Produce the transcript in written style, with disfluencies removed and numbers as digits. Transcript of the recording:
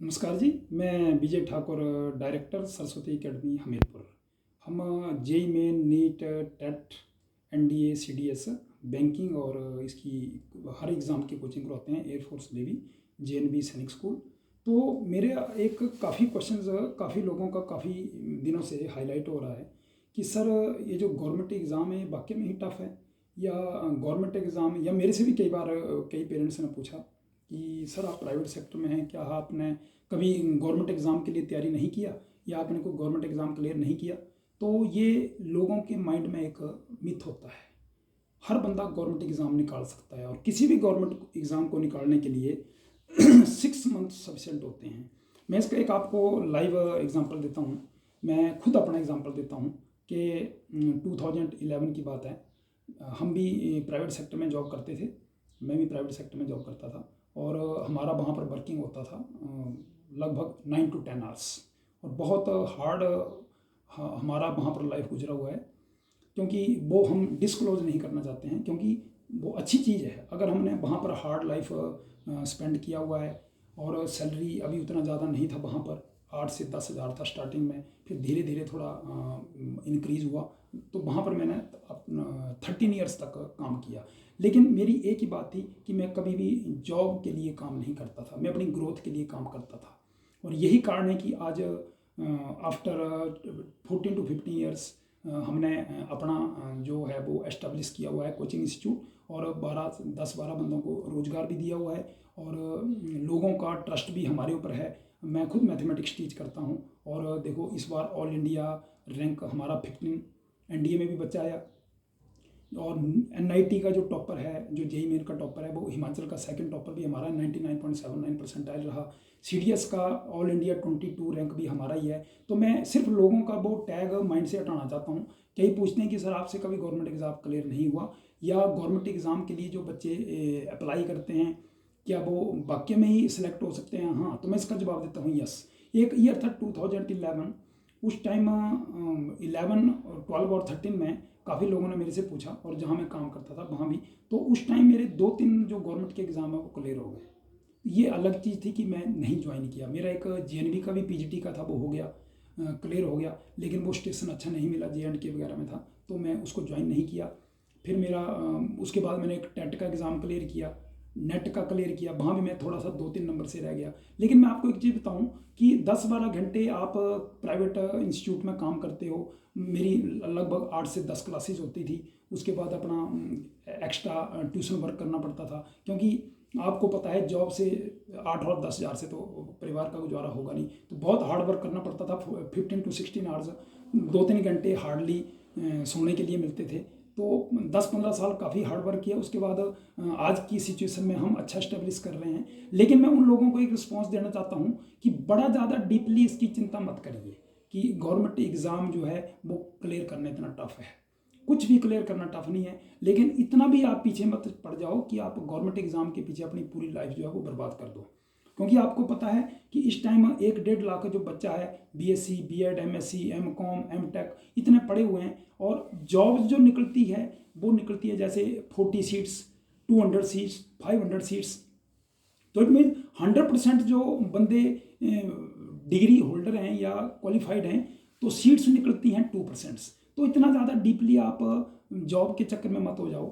नमस्कार जी। मैं विजय ठाकुर, डायरेक्टर सरस्वती एकेडमी हमीरपुर। हम JEE Main, NEET, TET, NDA, CDS, banking और इसकी हर एग्ज़ाम की कोचिंग करवाते हैं। Air force, navy, JNV, Sainik school. तो मेरे एक काफ़ी क्वेश्चंस काफ़ी लोगों का काफ़ी दिनों से हाईलाइट हो रहा है कि सर ये जो गवर्नमेंट एग्ज़ाम है वाकई में ही टफ़ है, या गवर्नमेंट एग्ज़ाम, या मेरे से भी कई बार कई पेरेंट्स ने पूछा कि सर आप प्राइवेट सेक्टर में हैं, क्या आपने कभी गवर्नमेंट एग्ज़ाम के लिए तैयारी नहीं किया, या आपने कोई गवर्नमेंट एग्ज़ाम क्लियर नहीं किया। तो ये लोगों के माइंड में एक मिथ होता है। हर बंदा गवर्नमेंट एग्ज़ाम निकाल सकता है, और किसी भी गवर्नमेंट एग्ज़ाम को निकालने के लिए 6 मंथ सफिशेंट होते हैं। मैं इसका एक आपको लाइव एग्जांपल देता हूँ। मैं खुद अपना एग्जांपल देता हूँ कि 2011 की बात है। हम भी प्राइवेट सेक्टर में जॉब करते थे। मैं भी प्राइवेट सेक्टर में जॉब करता था, और हमारा वहाँ पर वर्किंग होता था लगभग 9 to 10 आवर्स। और बहुत हार्ड हमारा वहाँ पर लाइफ गुजरा हुआ है, क्योंकि वो हम डिस्क्लोज नहीं करना चाहते हैं, क्योंकि वो अच्छी चीज़ है। अगर हमने वहाँ पर हार्ड लाइफ स्पेंड किया हुआ है, और सैलरी अभी उतना ज़्यादा नहीं था वहाँ पर, 8 से 10 हज़ार था स्टार्टिंग में, फिर धीरे धीरे थोड़ा इंक्रीज़ हुआ। तो वहाँ पर मैंने अपना 13 ईयर्स तक काम किया। लेकिन मेरी एक ही बात थी कि मैं कभी भी जॉब के लिए काम नहीं करता था, मैं अपनी ग्रोथ के लिए काम करता था। और यही कारण है कि आज आफ्टर 14 to 15 ईयर्स हमने अपना जो है वो एस्टेब्लिश किया हुआ है कोचिंग इंस्टीट्यूट, और 10-12 बंदों को रोज़गार भी दिया हुआ है, और लोगों का ट्रस्ट भी हमारे ऊपर है। मैं खुद मैथमेटिक्स टीच करता हूँ, और देखो इस बार ऑल इंडिया रैंक हमारा 15, एनडीए में भी बच्चा आया। और एनआईटी का जो टॉपर है, जो जेई मेन का टॉपर है, वो हिमाचल का सेकंड टॉपर भी हमारा 99.79% रहा। सीडीएस का ऑल इंडिया 22 रैंक भी हमारा ही है। तो मैं सिर्फ लोगों का वो टैग माइंड से हटाना चाहता हूँ। कई पूछते हैं कि सर आपसे कभी गवर्नमेंट एग्ज़ाम क्लियर नहीं हुआ, या गवर्नमेंट एग्ज़ाम के लिए जो बच्चे अप्लाई करते हैं क्या वो वाकई में ही सिलेक्ट हो सकते हैं। हाँ, तो मैं इसका जवाब देता हूँ यस। एक ईयर था 2011। उस टाइम 11, 12 और 13 में काफ़ी लोगों ने मेरे से पूछा, और जहाँ मैं काम करता था वहाँ भी। तो उस टाइम मेरे 2-3 जो गवर्नमेंट के एग्ज़ाम है वो क्लियर हो गए। ये अलग चीज़ थी कि मैं नहीं ज्वाइन किया। मेरा एक जेएनवी का भी पीजीटी का था, वो हो गया, क्लियर हो गया, लेकिन वो स्टेशन अच्छा नहीं मिला, जेएंडके वगैरह में था, तो मैं उसको ज्वाइन नहीं किया। फिर मेरा उसके बाद मैंने एक टेट का एग्ज़ाम क्लियर किया, नेट का क्लियर किया, वहाँ भी मैं थोड़ा सा 2-3 नंबर से रह गया। लेकिन मैं आपको एक चीज़ बताऊँ कि 10-12 घंटे आप प्राइवेट इंस्टीट्यूट में काम करते हो। मेरी लगभग 8 से 10 क्लासेज होती थी। उसके बाद अपना एक्स्ट्रा ट्यूशन वर्क करना पड़ता था, क्योंकि आपको पता है जॉब से 8 और 10 हज़ार से तो परिवार का गुजारा होगा नहीं। तो बहुत हार्ड वर्क करना पड़ता था। 15 to 16 आवर्स, 2-3 घंटे हार्डली सोने के लिए मिलते थे। तो 10-15 साल काफ़ी हार्ड वर्क किया। उसके बाद आज की सिचुएशन में हम अच्छा स्टेब्लिश कर रहे हैं। लेकिन मैं उन लोगों को एक रिस्पॉन्स देना चाहता हूँ कि बड़ा ज़्यादा डीपली इसकी चिंता मत करिए कि गवर्नमेंट एग्ज़ाम जो है वो क्लियर करना इतना टफ है। कुछ भी क्लियर करना टफ नहीं है, लेकिन इतना भी आप पीछे मत पड़ जाओ कि आप गवर्नमेंट एग्ज़ाम के पीछे अपनी पूरी लाइफ जो है वो बर्बाद कर दो। क्योंकि आपको पता है कि इस टाइम 1-1.5 लाख का जो बच्चा है, BSc, BEd, MSc, MCom, MTech, इतने पढ़े हुए हैं, और जॉब जो निकलती है वो निकलती है जैसे 40 सीट्स, 200 सीट्स, 500 सीट्स। तो इट मीन 100% जो बंदे डिग्री होल्डर हैं या क्वालिफाइड हैं, तो सीट्स निकलती हैं 2%। तो इतना ज़्यादा डीपली आप जॉब के चक्कर में मत हो जाओ।